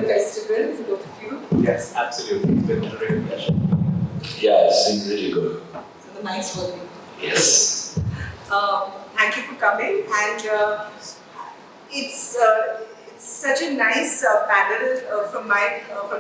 festival, both of you. Yes, absolutely. It's been a real pleasure. Yeah, it's been really good. So the mic's working. Yes. Thank you for coming, and it's such a nice panel from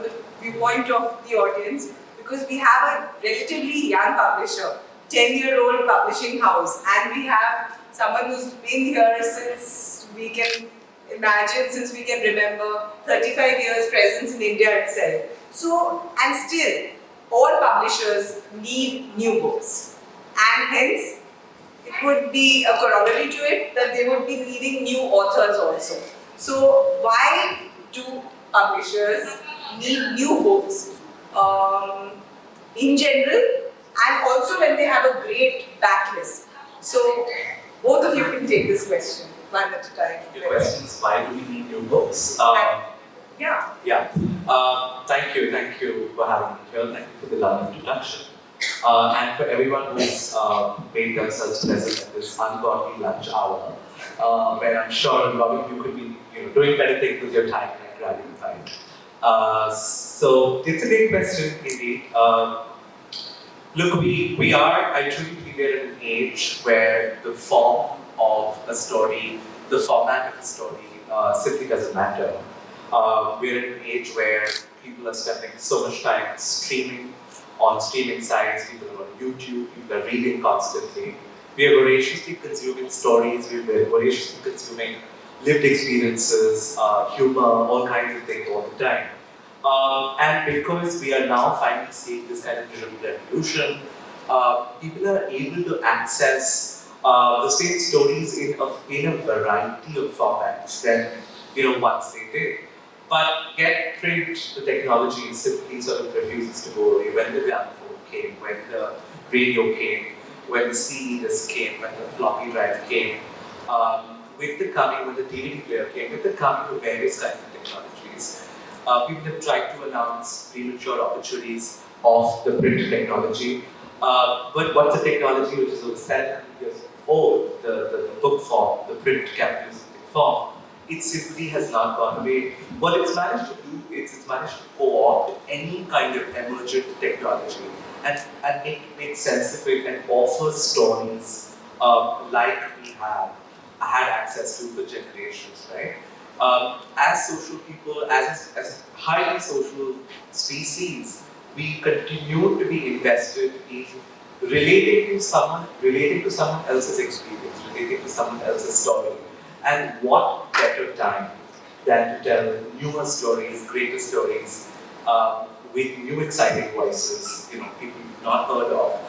the viewpoint of the audience, because we have a relatively young publisher, 10-year-old publishing house, and we have someone who's been here since we can imagine, since we can remember, 35 years presence in India itself. So, and still, all publishers need new books, and hence it would be a corollary to it that they would be needing new authors also. So why do publishers need new books in general, and also when they have a great backlist? So both of you can take this question one at a time. The question is, why do we need new books? Yeah. Thank you for having me here. Thank you for the lovely introduction. And for everyone who's made themselves present at this ungodly lunch hour, where I'm sure a lot of you could be doing better things with your time and grabbing time. So it's a great question indeed. Look, I truly believe we're in an age where the form of a story, the format of a story simply doesn't matter. We're in an age where people are spending so much time streaming on streaming sites, people are on YouTube, people are reading constantly. We are voraciously consuming stories, we are voraciously consuming lived experiences, humor, all kinds of things all the time. And because we are now finally seeing this kind of digital revolution, people are able to access the same stories in a variety of formats than once they did. But get print, the technology simply sort of refuses to go away. When the telephone came, when the radio came, when the CD disc came, when the floppy drive came, when the DVD player came, with the coming of various kinds of technologies, people have tried to announce premature opportunities of the print technology. But what's a technology which is over 700 years old, the book form, the print capitalistic form? It simply has not gone away. What it's managed to do is it's managed to co-opt any kind of emergent technology and make sense of it and offer stories like we have had access to for generations, right? As social people, as highly social species, we continue to be invested in relating to someone else's experience, relating to someone else's story. And what better time than to tell newer stories, greater stories, with new exciting voices, people you've not heard of,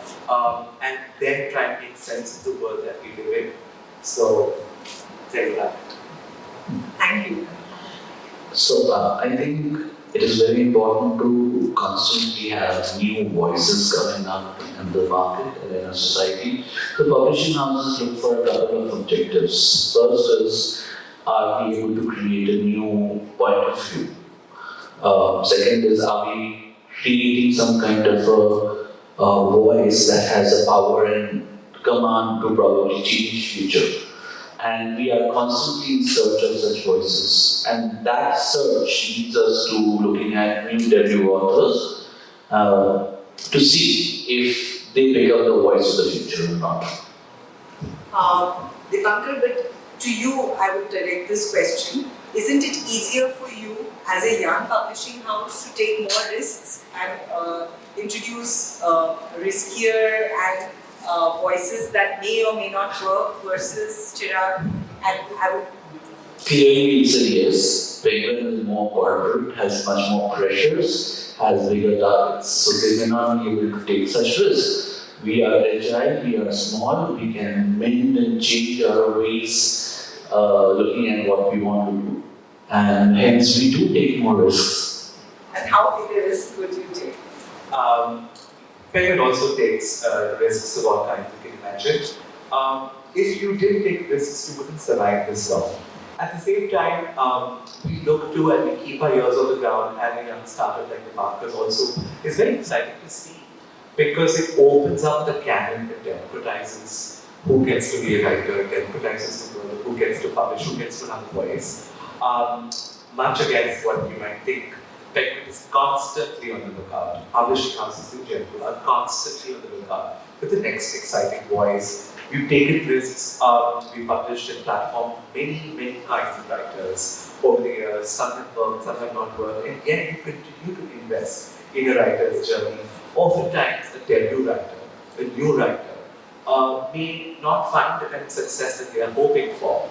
and then try and make sense of the world that we live in. So, there you have it. Thank you. So I think it is very important to constantly have new voices coming up in the market and in our society. The publishing houses look for a couple of objectives. First is, are we able to create a new point of view? Second is, are we creating some kind of a voice that has a power and command to probably change future? And we are constantly in search of such voices. And that search leads us to looking at new debut authors to see if they become the voice of the future or not. Dipankar, but to you I would direct this question. Isn't it easier for you as a young publishing house to take more risks and introduce riskier and voices that may or may not work versus Chirag? And I would clearly it's a yes. Penguin is more corporate, has much more pressures, has bigger targets, so they may not be able to take such risks. We are agile, we are small, we can mend and change our ways looking at what we want to do. And hence we do take more risks. And how big a risk would you take? Penguin also takes risks of all kinds, you can imagine. If you didn't take risks, you wouldn't survive this long. At the same time, we look to and we keep our ears on the ground, and a young startup like Dipankar also is very exciting to see, because it opens up the canon, it democratizes who gets to be a writer, it democratizes the world, who gets to publish, who gets to have a voice. much against what you might think, Penguin is constantly on the lookout. Publishing houses in general are constantly on the lookout for the next exciting voice. We've taken risks to be published and platformed many kinds of writers over the years. Some have worked, some have not worked, and yet we continue to invest in a writer's journey. Oftentimes, a debut writer, a new writer, may not find the kind of success that they are hoping for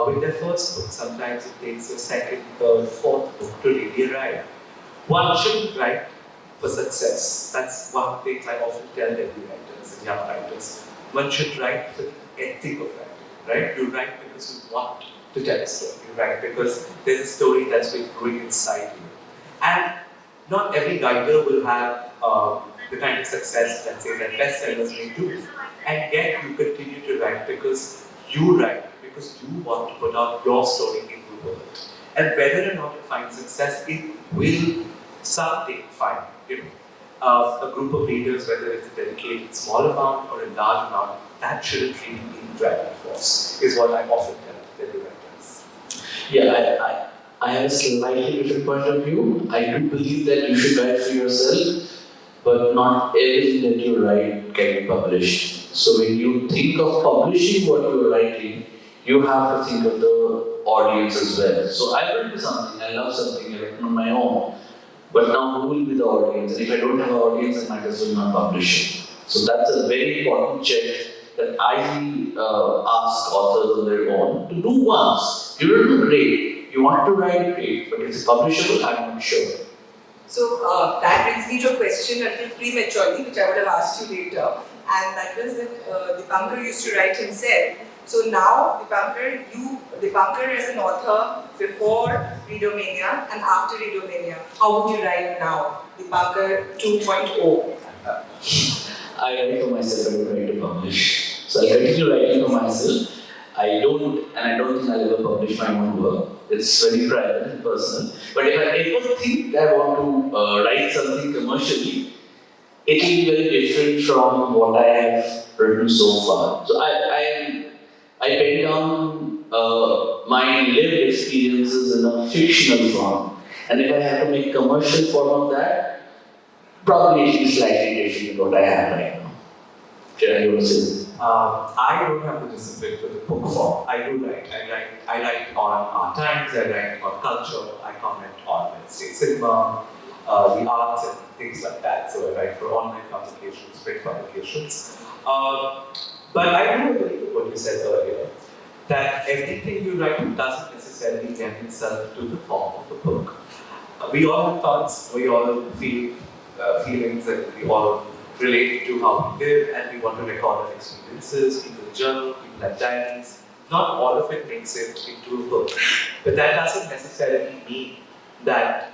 with their first book. Sometimes it takes a second, third, fourth book to really arrive. One shouldn't write for success. That's one of the things I often tell debut writers and young writers. One should write for the ethic of writing, right? You write because you want to tell a story. You write because there's a story that's been brewing inside you. And not every writer will have the kind of success that, say, that bestsellers may do. And yet you continue to write because you want to put out your story into the world. And whether or not it finds success, it will someday find, a group of readers, whether it's a dedicated small amount or a large amount, that shouldn't really be the driving force, is what I often tell the writers. Yeah, I have a slightly different point of view. I do believe that you should write for yourself, but not everything that you write can be published. So when you think of publishing what you are writing, you have to think of the audience as well. So I will do something, I love something, I written on my own, but now who will be the audience? And if I don't have an audience, I might as well not publish it. So that's a very important check that I ask authors on their own to do once. You don't do great, you want to write great, but is it publishable? I'm not sure. So that brings me to a question a little prematurely, which I would have asked you later, and that was that Dipankar used to write himself. So now, Dipankar as an author before Readomania and after Readomania, how would you write now? Dipankar 2.0. I write for myself, I don't write to publish. So I continue writing for myself. I don't think I'll ever publish my own work. It's very private and personal. But if I ever think I want to write something commercially, it will be very different from what I have written so far. So I pen down my lived experiences in a fictional form. And if I have to make commercial form of that, probably it will be slightly different than what I have right now. Chirag, you want to say? I don't have the discipline for the book form. I do write. I write on our times, I write on culture, I comment on, let's say, cinema, the arts and things like that. So I write for online publications, print publications. But I do agree with what you said earlier, that everything you write doesn't necessarily lend itself to the form of the book. We all have thoughts, we all feel feelings, and we all relate to how we live, and we want to record our experiences. People journal, people have diaries. Not all of it makes it into a book, but that doesn't necessarily mean that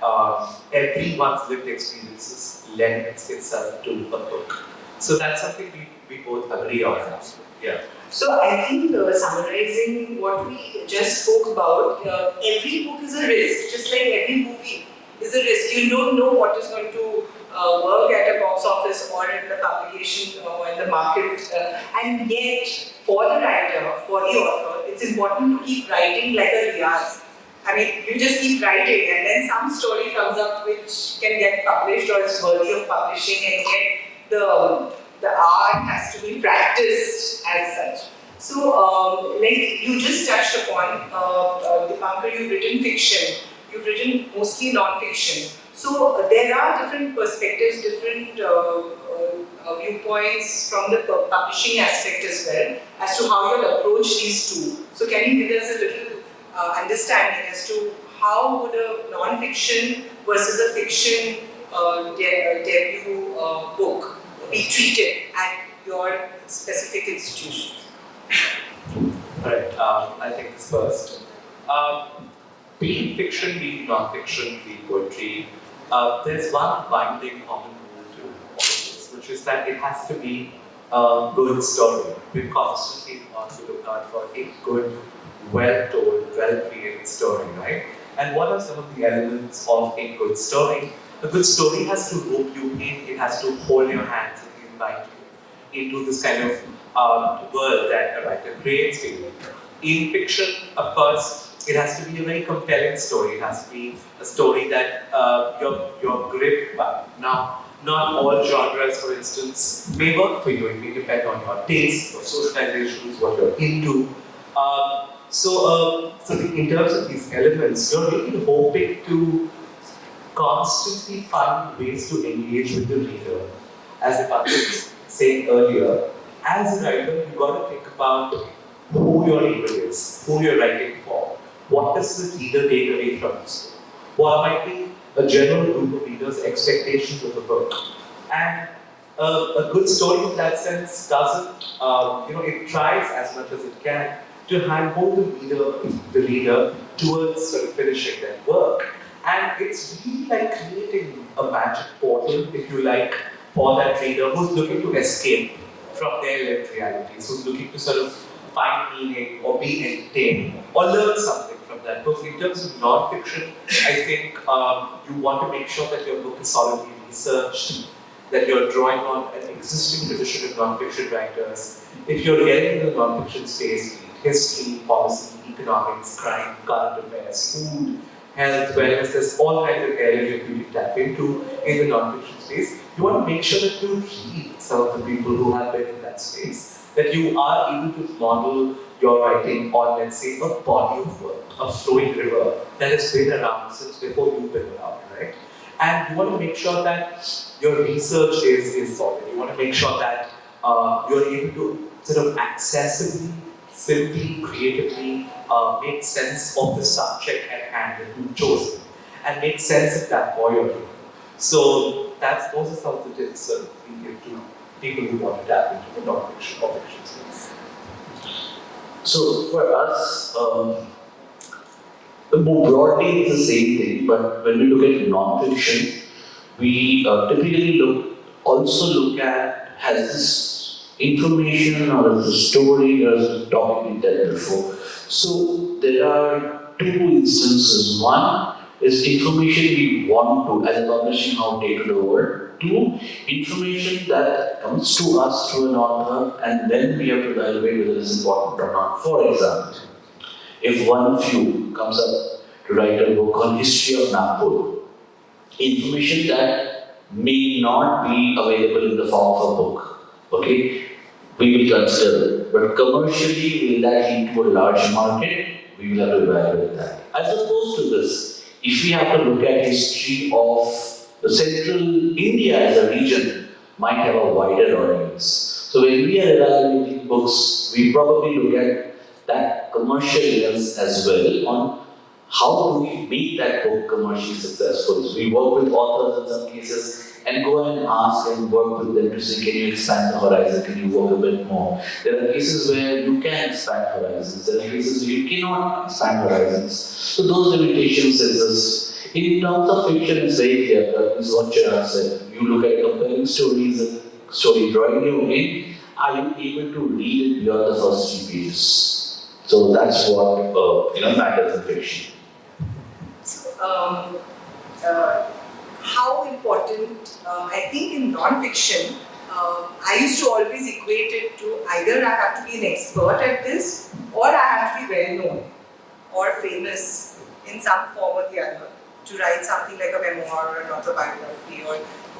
everyone's lived experiences lend itself to a book. So that's something we both agree on. Yeah. So I think summarizing what we just spoke about, every book is a risk, just like every movie is a risk. You don't know what is going to work at a box office or in the publication or in the market. And yet, for the writer, for the author, it's important to keep writing like a riyaz. I mean, you just keep writing and then some story comes up which can get published or it's worthy of publishing, and yet the art has to be practiced as such. So, like you just touched upon, Dipankar, you've written fiction, you've written mostly non-fiction. So there are different perspectives, different viewpoints from the publishing aspect as well, as to how you'll approach these two. So can you give us a little understanding as to how would a non-fiction versus a fiction debut book be treated at your specific institution? Alright, I'll take this first. Be it fiction, be it non-fiction, be it poetry, there's one binding common rule to all of this, which is that it has to be a good story. We constantly want to look out for a good, well-told, well-created story, right? And what are some of the elements of a good story? A good story has to rope you in, it has to hold your hands and invite you into this kind of world that a writer creates for you. In fiction, of course, it has to be a very compelling story. It has to be a story that you're gripped by. Now, not all genres, for instance, may work for you. It may depend on your taste, your socializations, what you're into. In terms of these elements, you're really hoping to constantly find ways to engage with the reader. As Dipankar was saying earlier, as a writer, you've got to think about who your reader is, who you're writing for. What does the reader take away from this? What might be a general group of readers' expectations of the book? And a good story in that sense doesn't, it tries as much as it can to handhold the reader towards sort of finishing their work. And it's really like creating a magic portal, if you like, for that reader who's looking to escape from their lived realities, who's looking to sort of find meaning or be entertained or learn something from that book. In terms of non-fiction, I think you want to make sure that your book is solidly researched, that you're drawing on an existing tradition of non-fiction writers. If you're getting in the non-fiction space, history, policy, economics, crime, current affairs, food, health, wellness, there's all kinds of areas that you can tap into in the non-fiction space. You want to make sure that you read some of the people who have been in that space, that you are able to model your writing on, let's say, a body of work, a flowing river that has been around since before you've been around, right? And you want to make sure that your research is solid. You want to make sure that you're able to sort of accessibly, simply, creatively make sense of the subject at hand that you've chosen and make sense of that for your reader. So those are some of the tips that we give to people who want to tap into the non-fiction or fiction space. So for us, more broadly it's the same thing, but when we look at non-fiction, we typically also look at, has this information or is the story or is the topic we did before. So there are two instances. One is information we want to, as a publishing house, take to the world. Two, information that comes to us through an author, and then we have to evaluate whether it's important or not. For example, if one of you comes up to write a book on history of Nagpur, information that may not be available in the form of a book, okay, we will consider it. But commercially, will that lead to a large market? We will have to evaluate that. As opposed to this, if we have to look at history of the central India as a region, might have a wider audience. So when we are evaluating books, we probably look at that commercial lens as well on how do we make that book commercially successful. So we work with authors in some cases and go and ask and work with them to say, can you expand the horizon, can you work a bit more? There are cases where you can expand horizons, there are cases where you cannot expand horizons. So those limitations exist. In terms of fiction, it's very clear, that is what Chirag said. You look at compelling stories, a story drawing you in, are you able to read it beyond the first 3 pages? So that's what matters in fiction. How important, I think in non-fiction, I used to always equate it to either I have to be an expert at this or I have to be well known or famous in some form or the other to write something like a memoir or an autobiography or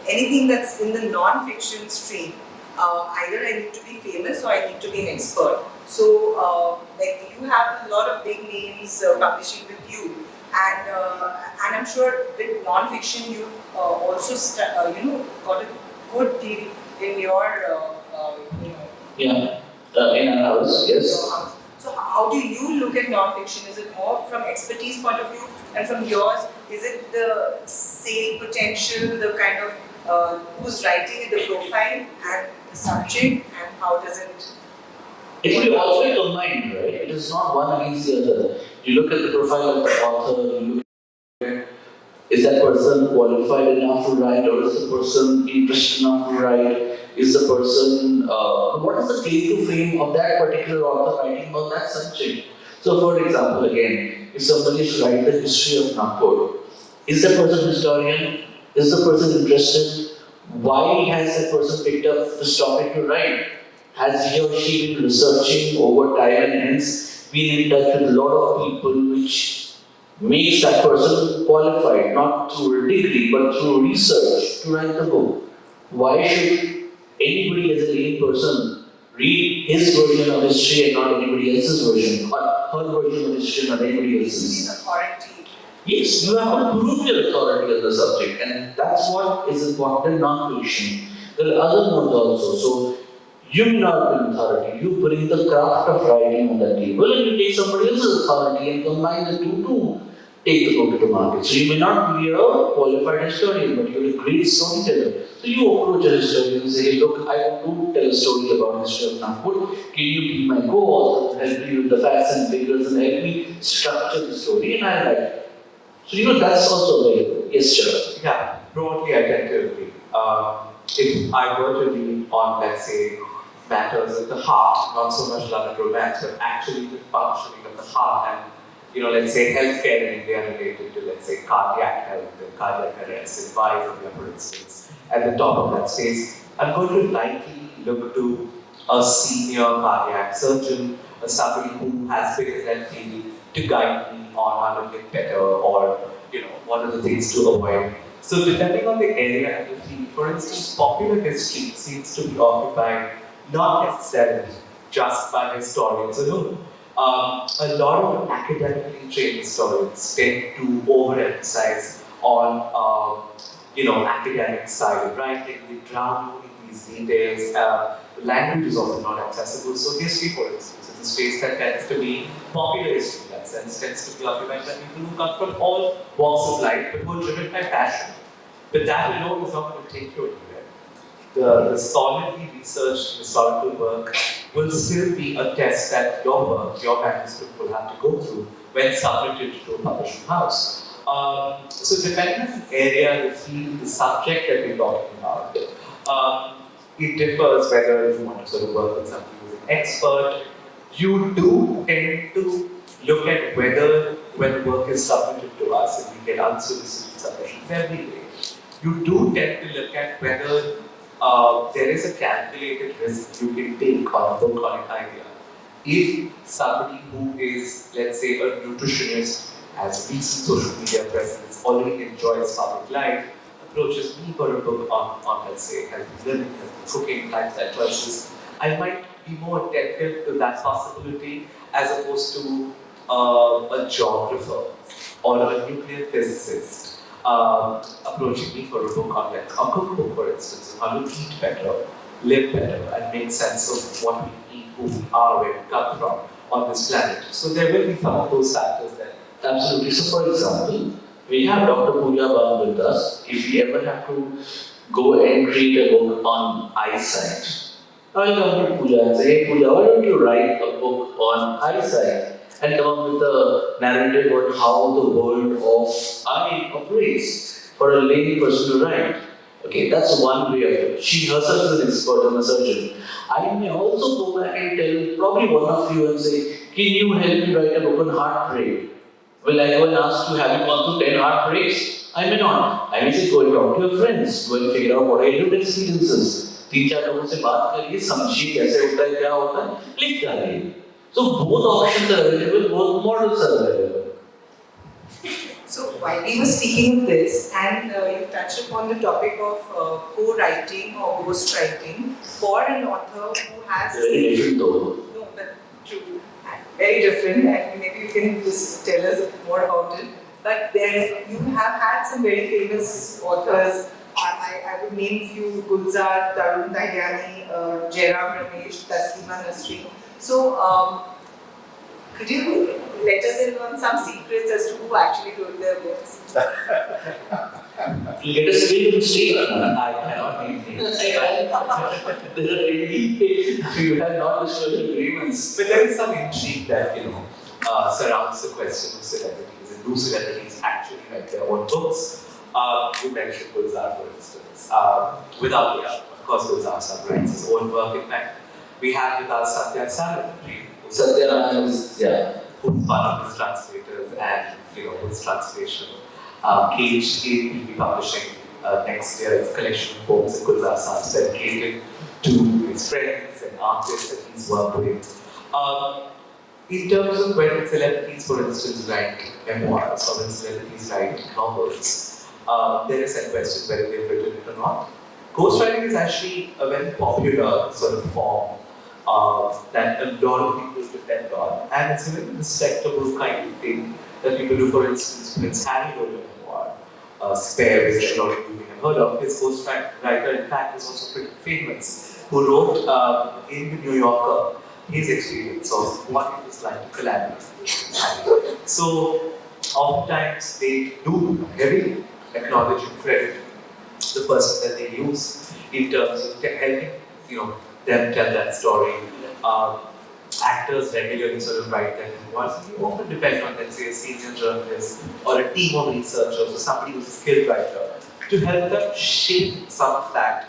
anything that's in the non-fiction stream. Either I need to be famous or I need to be an expert. So, like you have a lot of big names publishing with you. And I'm sure with non-fiction you also got a good deal in your in our house, yes. So how do you look at non-fiction? Is it more from expertise point of view, and from yours, is it the sale potential, the kind of who's writing it, the profile and the subject, and how does it? It will be always combined, right? It is not one against the other. You look at the profile of the author, you look at, is that person qualified enough to write, or is the person interested enough to write? Is the person, what is the claim to fame of that particular author writing about that subject? So for example, again, if somebody is to write the history of Nagpur, is the person historian? Is the person interested? Why has that person picked up this topic to write? Has he or she been researching over time and hence been in touch with a lot of people which makes that person qualified, not through a degree, but through research to write the book. Why should anybody as a lay person read his version of history and not anybody else's version, or her version of history and not anybody else's? Authority. Yes, you have to prove your authority on the subject, and that's what is important in non-fiction. There are other modes also. So, you may not be an authority, you bring the craft of writing on the table and you take somebody else's authority and combine the two to take the book to the market. So, you may not be a qualified historian, but you're a great storyteller. So, you approach a historian and say, look, I want to tell a story about history of Nagpur. Can you be my co-author, help me with the facts and figures and help me structure the story, and I write it. So, that's also available. Yes, Chirag. Yeah, broadly I tend to agree. If I were to read on, let's say, matters at the heart, not so much love and romance, but actually the functioning of the heart and, let's say healthcare in India related to, let's say, cardiac health and cardiac arrest and India, for instance, at the top of that space, I'm going to likely look to a senior cardiac surgeon, or somebody who has been in that field to guide me on how to get better or, what are the things to avoid. So depending on the area and the field, for instance, popular history seems to be occupied not necessarily just by historians alone. A lot of academically trained historians tend to overemphasize on, academic style of writing. They drown in these details. The language is often not accessible. So history, for instance, is a space that tends to be popular history in that sense, tends to be occupied by people who come from all walks of life, but who are driven by passion. But that alone is not going to take you anywhere. The solidly researched historical work will still be a test that your work, your manuscript will have to go through when submitted to a publishing house. So depending on the area, the field, the subject that we're talking about, it differs whether you want to sort of work with somebody who's an expert. You do tend to look at whether, when the work is submitted to us, and we get unsolicited submissions every day, you do tend to look at whether there is a calculated risk you can take on a book, on an idea. If somebody who is, let's say, a nutritionist, has recent social media presence, already enjoys public life, approaches me for a book on let's say, healthy living, healthy cooking, lifestyle choices, I might be more attentive to that possibility as opposed to a geographer or a nuclear physicist approaching me for a book on like a cookbook, for instance, on how to eat better, live better, and make sense of what we eat, who we are, where we come from on this planet. So there will be some of those factors there. Absolutely. So, for example, we have Dr. Puja Bang with us. If we ever have to go and create a book on eyesight, I'll come to Puja and say, hey Puja, why don't you write a book on eyesight and come up with a narrative on how the world of eye operates for a lay person to write. Okay, that's one way of it. She herself is an expert and a surgeon. I may also go back and tell probably one of you and say, can you help me write a book on heartbreak? Will I go and ask you, have you gone through 10 heartbreaks? I may not. I may say, go and talk to your friends, go and figure out what are your lived experiences. 3-4 लोगों से बात करिए, समझिए कैसे होता है, क्या होता है, लिख डालिए. So both options are available, both models are available. So while we were speaking of this, and you touched upon the topic of co-writing or ghostwriting for an author who has very different though. No, but true, very different, and maybe you can just tell us more about it. But there, you have had some very famous authors. I would name few: Gulzar, Tarun Tahyani, Jairam Ramesh, Taslima Nasreen. So, could you let us in on some secrets as to who actually wrote their books? Let us read the state. I cannot name names. There are really, you have not disclosed agreements. But there is some intrigue that, surrounds the question of celebrities, and do celebrities actually write their own books? You mentioned Gulzar, for instance. Without doubt, of course, Gulzar writes his own work. In fact, we have with us Satya Sarabhadri, who's one of his translators, and his translation KHA Publishing next year is a collection of poems that Gulzar Sahib's dedicated to his friends and artists that he's worked with. In terms of when celebrities, for instance, write memoirs or when celebrities write novels, there is a question whether they've written it or not. Ghostwriting is actually a very popular sort of form that a lot of people depend on, and it's a very respectable kind of thing that people do. For instance, Prince Harry wrote a memoir, Spare, which a lot of you may have heard of. His ghostwriter, in fact, is also pretty famous, who wrote in the New Yorker his experience of what it was like to collaborate with Harry. So, oftentimes they do heavily acknowledge and credit the person that they use in terms of helping, them tell that story. Actors regularly sort of write them memoirs. You often depend on, let's say, a senior journalist or a team of researchers or somebody who's a skilled writer to help them shape some of that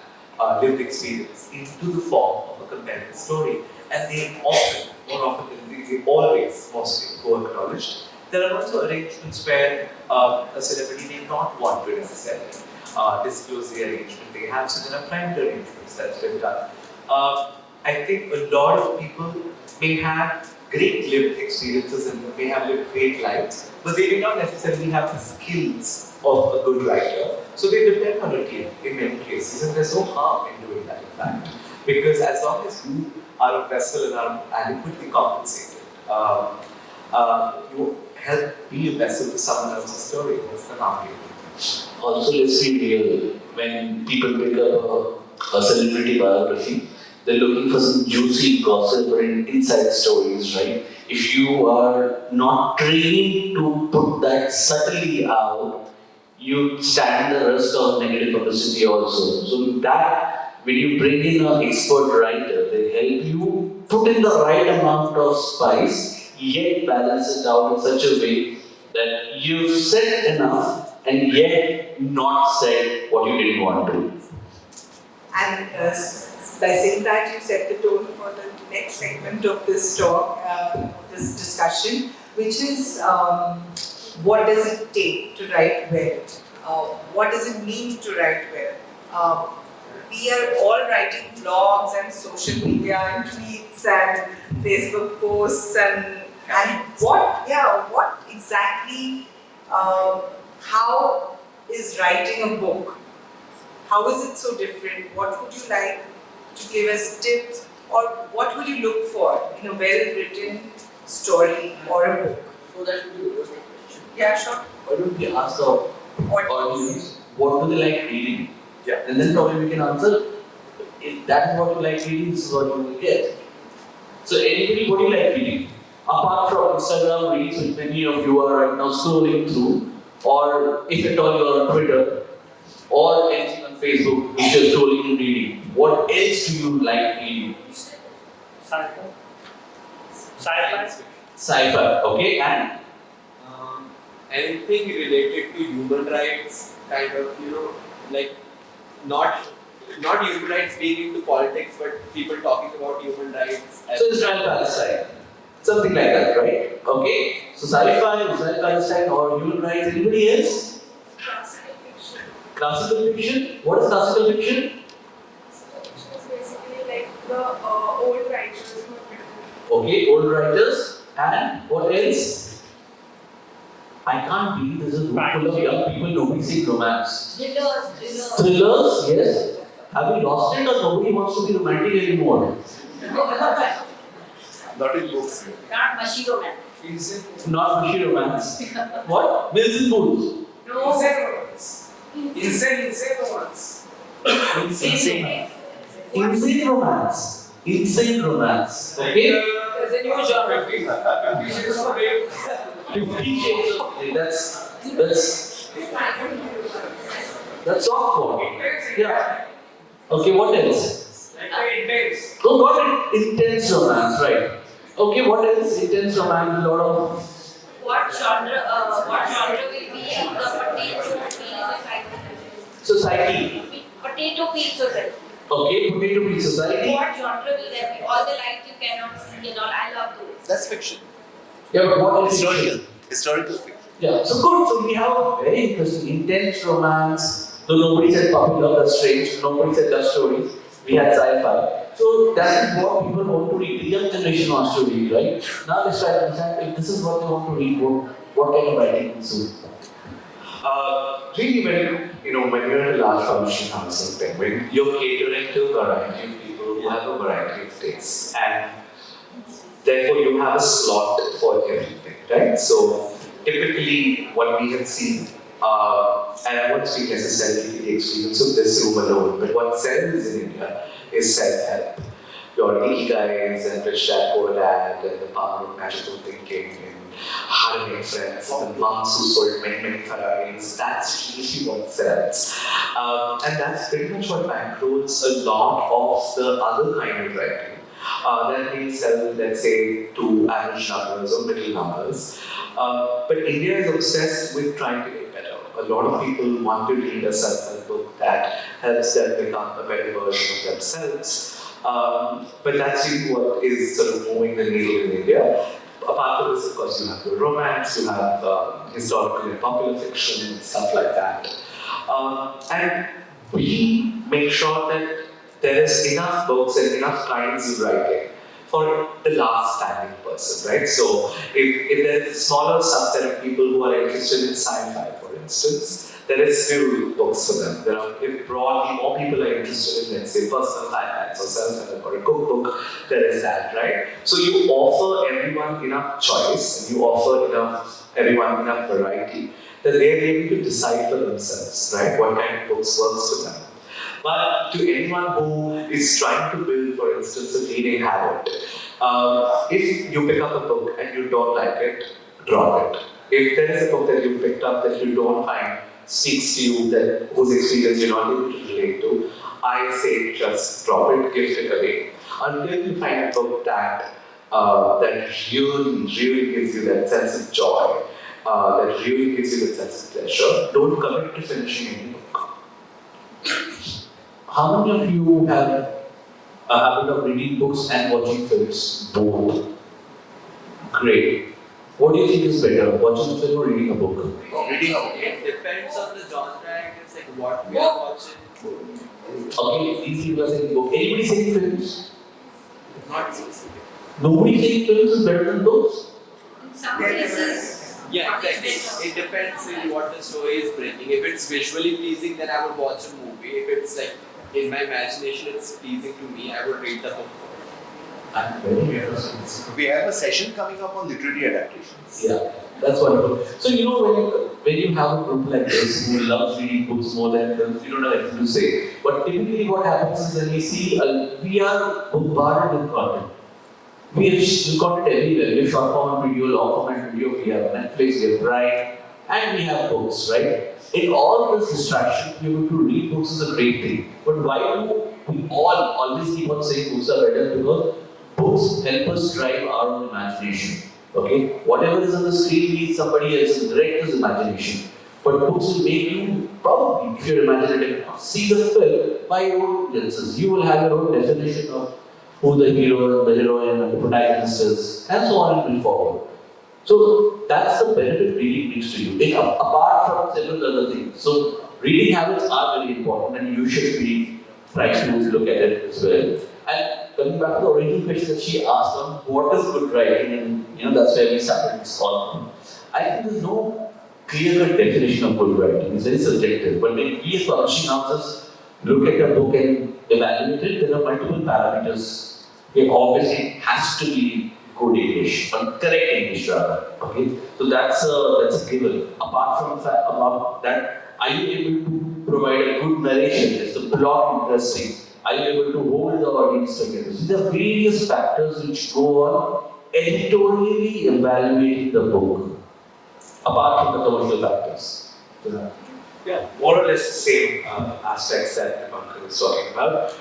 lived experience into the form of a compelling story. And they often, more often than they always, mostly, go acknowledged. There are also arrangements where a celebrity may not want to necessarily disclose the arrangement they have, so there are private arrangements that's been done. I think a lot of people may have great lived experiences and may have lived great lives, but they may not necessarily have the skills of a good writer. So they depend on a team in many cases, and there's no harm in doing that, in fact. Because as long as you are a vessel and are adequately compensated, you help be a vessel to someone else's story. That's the harm you do. Also, let's be real. When people pick up a celebrity biography, they're looking for some juicy gossip or inside stories, right? If you are not trained to put that subtly out, you stand the risk of negative publicity also. So that, when you bring in an expert writer, they help you put in the right amount of spice, yet balance it out in such a way that you've said enough and yet not said what you didn't want to. And by saying that, you set the tone for the next segment of this talk, this discussion, which is what does it take to write well? What does it mean to write well? We are all writing blogs and social media and tweets and Facebook posts and what exactly, how is writing a book? How is it so different? What would you like to give us tips, or what would you look for in a well-written story or a book? So that would be a question. Yeah, sure. Why don't we ask the audience what do they like reading? Yeah. And then probably we can answer, if that is what you like reading, this is what you will get. So anybody, what do you like reading? Apart from Instagram reads, which many of you are right now scrolling through, or if at all you are on Twitter, or anything on Facebook, which you're scrolling and reading. What else do you like reading? Sci-fi. Sci-fi, okay, and? Anything related to human rights, kind of, like not human rights being into politics, but people talking about human rights. So Israel Palestine, something like that, right? Okay. So sci-fi, Israel Palestine, or human rights. Anybody else? Classical fiction. Classical fiction. What is classical fiction? Classical fiction is basically like the old writers who have written. Okay, old writers. And what else? I can't believe this is a room full of young people. Nobody sees romance. Thrillers, yes. Have we lost it, or nobody wants to be romantic anymore? Not in books. Not mushy romance. Not mushy romance. What? Mills and Booth. No. Insane romance. Insane romance. Insane romance. Okay? There's a new genre. 50 Shades of Grey. That's softcore. Yeah. Okay, what else? Oh, got it. Intense romance, right? Okay, what else? Intense romance, a lot of. What genre will be the potato peel Society. Potato peel society. Okay, potato peel society. What genre will there be? All the lights you cannot see and all. I love those. That's fiction. Yeah, but what else? Historical fiction. Yeah, so good. So we have a very interesting, intense romance. Though nobody said puppy love, that's strange. Nobody said love stories. We had sci-fi. So that is what people want to read. The young generation wants to read, right? Now let's try to understand if this is what they want to read, what kind of writing will suit. Really, when you're in a large publishing house like that, when you're catering to a variety of people who have a variety of tastes, and therefore you have a slot for everything, right? So typically, what we have seen, and I won't speak necessarily to the experience of this room alone, but what sells in India is self-help. Your ikigais and Rich Dad Poor Dad and the power of magical thinking and how to make friends and monks who sold many Ferraris. That's usually what sells. And that's pretty much what bankrolls a lot of the other kind of writing. That may sell, let's say, to average numbers or middle numbers. But India is obsessed with trying to get better. A lot of people want to read a self-help book that helps them become a better version of themselves. But that's really what is sort of moving the needle in India. Apart from this, of course, you have the romance, you have historical and popular fiction, stuff like that. And we make sure that there is enough books and enough kinds of writing for the last standing person, right? So if there is a smaller subset of people who are interested in sci-fi, for instance, there is still books for them. There are, if broadly more people are interested in, let's say, personal finance or self-help or a cookbook, there is that, right? So you offer everyone enough choice and you offer everyone enough variety that they are able to decide for themselves, right? What kind of books works for them. But to anyone who is trying to build, for instance, a reading habit, if you pick up a book and you don't like it, drop it. If there is a book that you picked up that you don't find speaks to you, that whose experience you're not able to relate to, I say just drop it, gift it away. Until you find a book that really gives you that sense of joy, that really gives you that sense of pleasure, don't commit to finishing any book. How many of you have a habit of reading books and watching films? Both. Great. What do you think is better, watching a film or reading a book? Reading a book. It depends on the genre and it's like what we are watching. Okay, these people are saying book. Anybody saying films? Not specific. Nobody saying films is better than books? In some cases, Yeah, what is exactly. better? It depends on what the story is bringing. If it's visually pleasing, then I would watch a movie. If it's like in my imagination, it's pleasing to me, I would read the book. I'm very interested. We have a session coming up on literary adaptations. Yeah, that's wonderful. So when you have a group like this who loves reading books more than films, you don't have anything to say. But typically what happens is when we see, we are bombarded with content. We have content everywhere. We have short form video, long format video, we have Netflix, we have Prime, and we have books, right? In all this distraction, to be able to read books is a great thing. But why do we all always keep on saying books are better? Because books help us drive our own imagination. Okay? Whatever is on the screen needs somebody else's director's imagination. But books will make you, probably, if you're imaginative, see the film by your own lenses. You will have your own definition of who the hero, the heroine, and the protagonist is, and so on and so forward. So that's the benefit reading brings to you, apart from several other things. So reading habits are very important, and you should be trying to look at it as well. And coming back to the original question that she asked on what is good writing, and that's where we started this call. I think there's no clear-cut definition of good writing. It's very subjective. But when we as publishing houses look at a book and evaluate it, there are multiple parameters. Obviously, it has to be good English, but correct English rather. Okay, so that's a given. Apart from that, are you able to provide a good narration? Is the plot interesting? Are you able to hold the audience together? So there are various factors which go on editorially evaluating the book, apart from the commercial factors. Yeah, more or less the same aspects that Dipankar was talking about.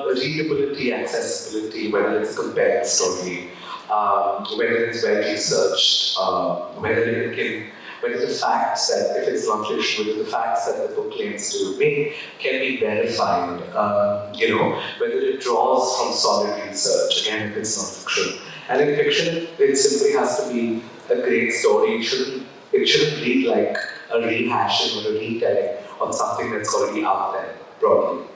Readability, accessibility, whether it's a compared story, whether it's well researched, whether the facts that, if it's non-fiction, whether the facts that the book claims to make can be verified, whether it draws from solid research, again, if it's non-fiction. And in fiction, it simply has to be a great story. It shouldn't read like a rehashing or a retelling of something that's already out there, broadly.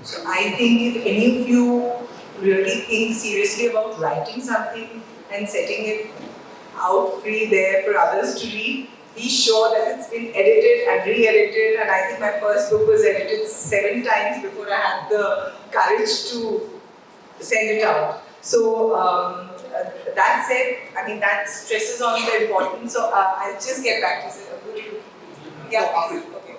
So I think if any of you really think seriously about writing something and setting it out free there for others to read, be sure that it's been edited and re-edited, and I think my first book was edited 7 times before I had the courage to send it out. So that said, I mean that stresses on the importance. So I'll just get back to it. Yeah, please. Okay.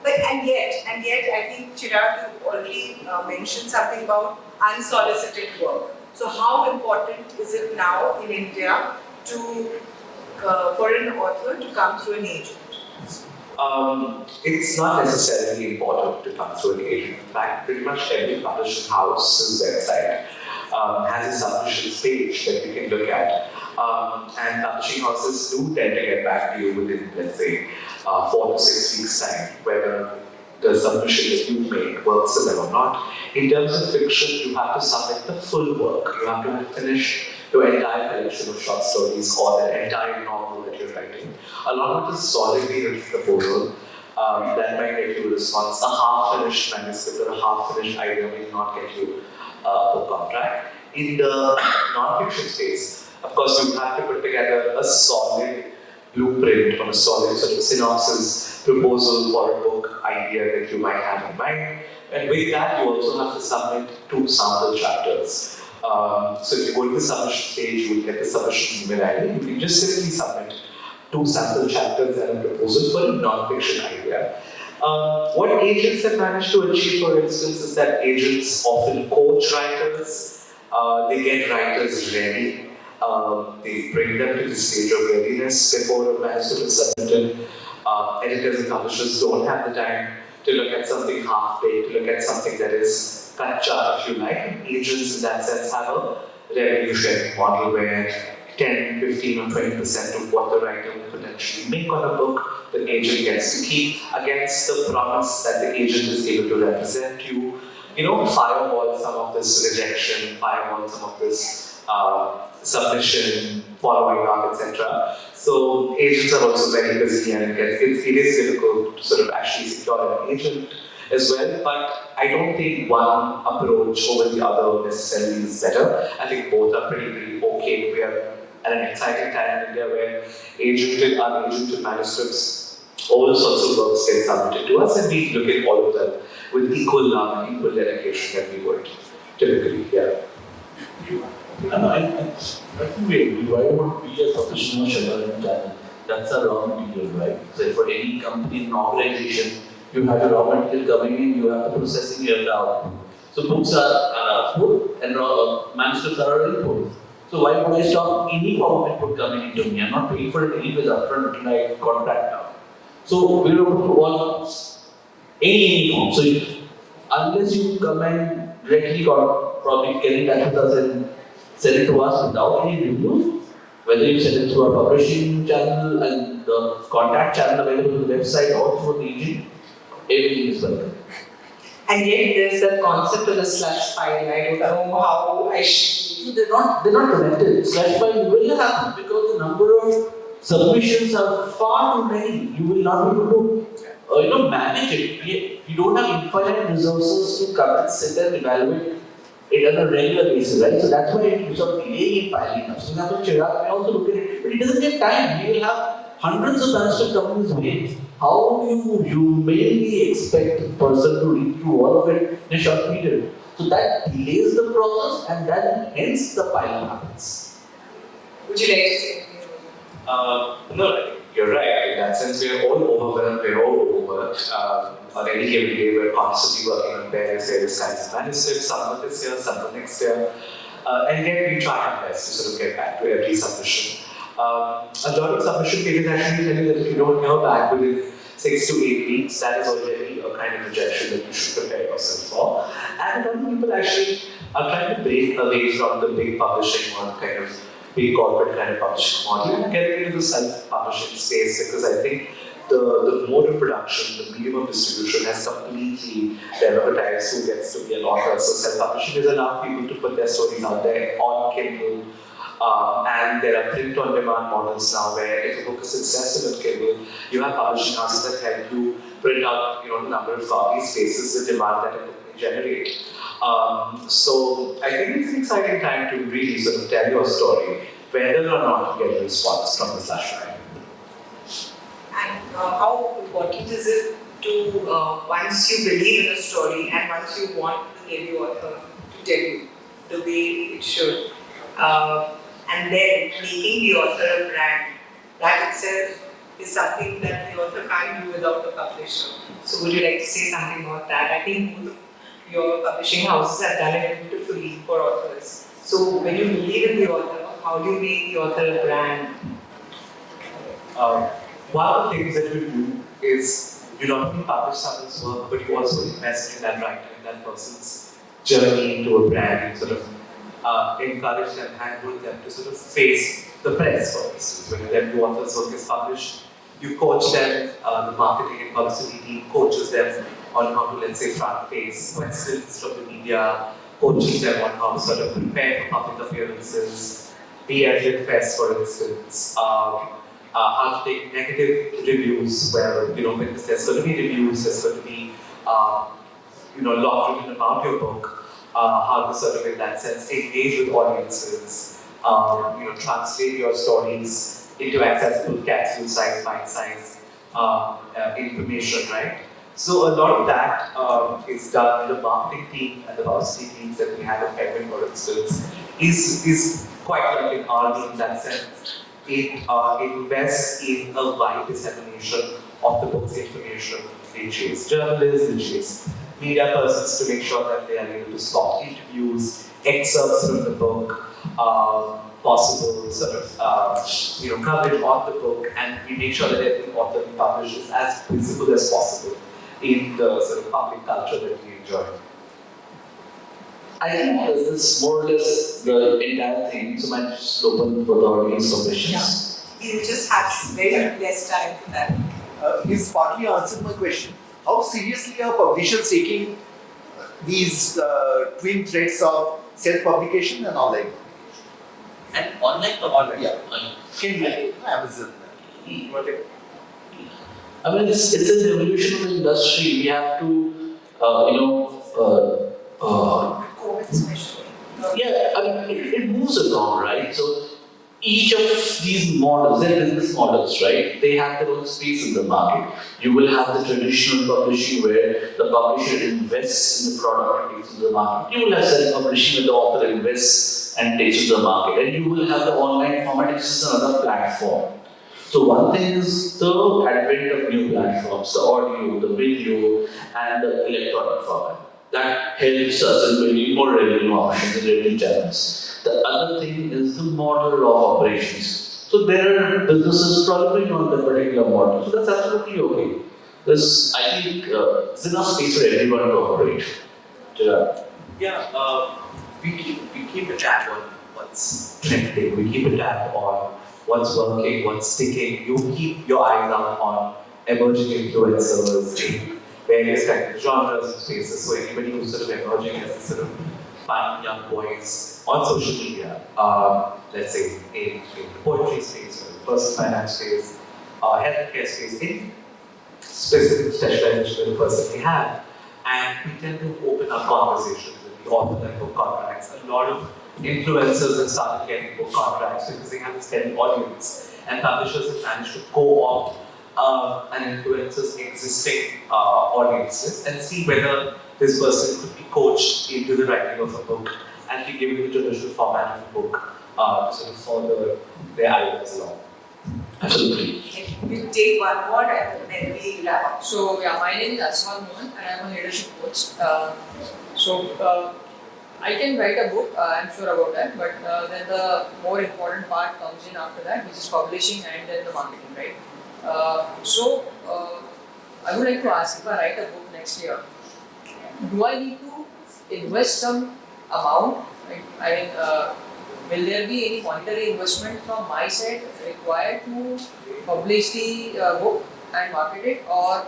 And yet, I think Chirag, you already mentioned something about unsolicited work. So how important is it now in India to for an author to come through an agent? It's not necessarily important to come through an agent. In fact, pretty much every publishing house's website has a submissions page that you can look at. And publishing houses do tend to get back to you within, let's say, 4 to 6 weeks' time, whether the submission that you've made works for them or not. In terms of fiction, you have to submit the full work. You have to finish your entire collection of short stories or the entire novel that you're writing. A lot of it is solidly written proposal. That might get you a response. A half-finished manuscript or a half-finished idea will not get you a contract. In the non-fiction space, of course, you have to put together a solid blueprint or a solid sort of synopsis, proposal for a book idea that you might have in mind. And with that, you also have to submit 2 sample chapters. So if you go to the submission page, you will get the submission email ID. You can just simply submit 2 sample chapters and a proposal for a non-fiction idea. What agents have managed to achieve, for instance, is that agents often coach writers. They get writers ready. They bring them to the stage of readiness before a manuscript is submitted. Editors and publishers don't have the time to look at something half-baked, to look at something that is kacha, if you like. And agents, in that sense, have a revenue sharing model where 10, 15, or 20% of what the writer will potentially make on a book, the agent gets to keep against the promise that the agent is able to represent you. You know, firewall some of this rejection, firewall some of this submission, following up, etc. So agents are also very busy, and it is difficult to sort of actually secure an agent as well. But I don't think one approach over the other necessarily is better. I think both are pretty okay. We are at an exciting time in India where unagented manuscripts, all sorts of works get submitted to us, and we look at all of them with equal love and equal dedication that we would typically. Yeah. I think why would we as professional shareholder channel? That's a raw material, right? So for any company and organization, you have a raw material coming in, you have the processing, you have the output. So books are output and manuscripts are our input. So why would I stop any form of input coming into me? I'm not paying for it anyways upfront until I contract now. So we're open to all any form. So unless you come and directly probably get in touch with us and send it to us without any reviews, whether you send it through our publishing channel and the contact channel available on the website or through the agent, everything is welcome. And yet there's the concept of the slush pile. I don't know how I should. So they're not connected. Slush pile will happen because the number of submissions are far too many. You will not be able to manage it. You don't have infinite resources to come and sit and evaluate it on a regular basis, right? So that's why it keeps on delaying in piling up. So for example, Chirag may also look at it, but he doesn't get time. He will have hundreds of manuscripts coming his way. How do you humanly expect a person to read through all of it in a short period? So that delays the process, and then hence the piling happens. Would you like to say? No, you're right. In that sense, we're all overwhelmed, we're all overworked. On any given day, we're constantly working on various kinds of manuscripts, some for this year, some for next year. And yet we try our best to sort of get back to every submission. A lot of submission pages actually tell you that if you don't hear back within 6 to 8 weeks, that is already a kind of rejection that you should prepare yourself for. And a lot of people actually are trying to break away from the big publishing or kind of big corporate kind of publishing model and getting into the self-publishing space, because I think the mode of production, the medium of distribution has completely democratized who gets to be an author. So self-publishing has allowed people to put their stories out there on Kindle. And there are print-on-demand models now where if a book is successful on Kindle, you have publishing houses that help you print out, the number of copies faces the demand that a book may generate. So I think it's an exciting time to really sort of tell your story, whether or not you get a response from the session. And how important is it to, once you believe in a story and once you want the heavy author to tell you the way it should, and then making the author a brand, that itself is something that the author can't do without a publisher. So would you like to say something about that? I think both of your publishing houses have done it beautifully for authors. So when you believe in the author, how do you make the author a brand? One of the things that you do is you not only publish someone's work, but you also invest in that writer, in that person's journey into a brand. You sort of encourage them, handhold them to sort of face the press, for instance. When their new author's work is published, you coach them, the marketing and publicity team coaches them on how to, let's say, front face questions from the media, coaches them on how to sort of prepare for public appearances, be at Lit Fest, for instance. How to take negative reviews, where because there's going to be reviews, there's going to be lot written about your book. How to sort of, in that sense, engage with audiences. Translate your stories into accessible capsule-sized, bite-sized information, right? So a lot of that is done in the marketing team and the publicity teams that we have at Penguin, for instance, is quite like in our team in that sense. It invests in a wide dissemination of the book's information. They chase journalists, they chase media persons to make sure that they are able to spot interviews, excerpts from the book, possible sort of coverage on the book, and we make sure that every author we publish is as visible as possible in the sort of public culture that we enjoy. I think this is more or less the entire thing, so I'm just open for the audience for questions. Yeah. You just have very less time for that. He's partly answered my question. How seriously are publishers taking these twin threats of self-publication and online? And online or online? Yeah. Kindle, Amazon. I mean, it's an evolution of the industry. We have to, COVID especially. yeah, I mean, it moves along, right? So each of these models, they're business models, right? They have their own space in the market. You will have the traditional publishing where the publisher invests in the product and takes it to the market. You will have self-publishing where the author invests and takes it to the market. And you will have the online format, which is another platform. So one thing is the advent of new platforms, the audio, the video, and the electronic format. That helps us in building more revenue options and revenue channels. The other thing is the model of operations. So there are businesses proliferating on that particular model. So that's absolutely okay. I think there's enough space for everyone to operate. Chirag. Yeah, we keep a tab on what's trending. We keep a tab on what's working, what's sticking. You keep your eyes out on emerging influencers in various kinds of genres and spaces. So anybody who's sort of emerging as a sort of fun young boys on social media, let's say in the poetry space, or the personal finance space, healthcare space, in specific specialization that the person may have, and we tend to open up conversations with the author and book contracts. A lot of influencers have started getting book contracts because they have a steady audience, and publishers have managed to co-opt an influencer's existing audiences and see whether this person could be coached into the writing of a book and be given the traditional format of a book to sort of further their ideas along. Absolutely. We'll take one more and then we wrap up. So yeah, my name is Asman Mohan and I'm a leadership coach. I can write a book, I'm sure about that, but then the more important part comes in after that, which is publishing and then the marketing, right? I would like to ask, if I write a book next year, do I need to invest some amount? I mean, will there be any monetary investment from my side required to publish the book and market it, or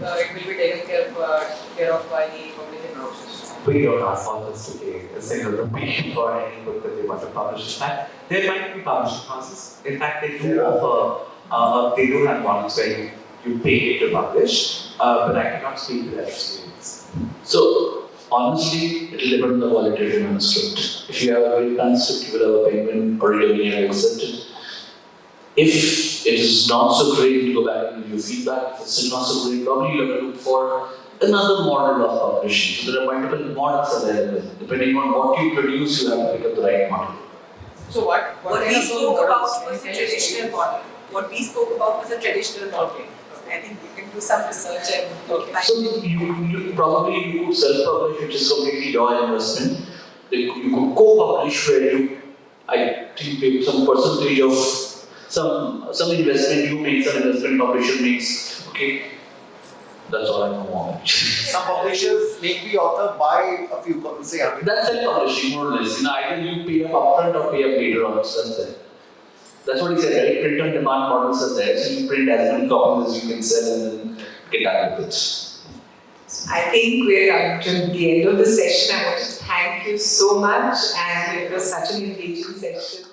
it will be taken care of by the publishing houses? We don't ask authors to pay a single rupee for any book that they want to publish. In fact, there might be publishing houses. In fact, they do offer, they do have models where you you pay to publish, but I cannot speak to that experience. So, honestly, it will depend on the quality of your manuscript. If you have a great manuscript, you will have a Penguin or Readomania accepted. If it is not so great, you go back and give your feedback. If it's still not so great, probably you have to look for another model of publishing. So there are multiple models available. Depending on what you produce, you have to pick up the right model. So what What kind we of spoke models about can was you a explain? traditional model. What we spoke about was a traditional model. Okay. I think you can do some research and find So you probably could self-publish, which is completely your investment. You could co-publish where you, I think, pay some percentage of some investment you make, some investment publisher makes. Okay, that's all I know on it. Some publishers make the author buy a few copies, say 100. That's self-publishing more or less. Either you pay up upfront or pay up later on. So that's it. That's what he said, right? Print on demand models are there. So you print as many copies as you can sell and then get out with it. I think we're up to the end of the session. I want to thank you so much, and it was such an engaging session.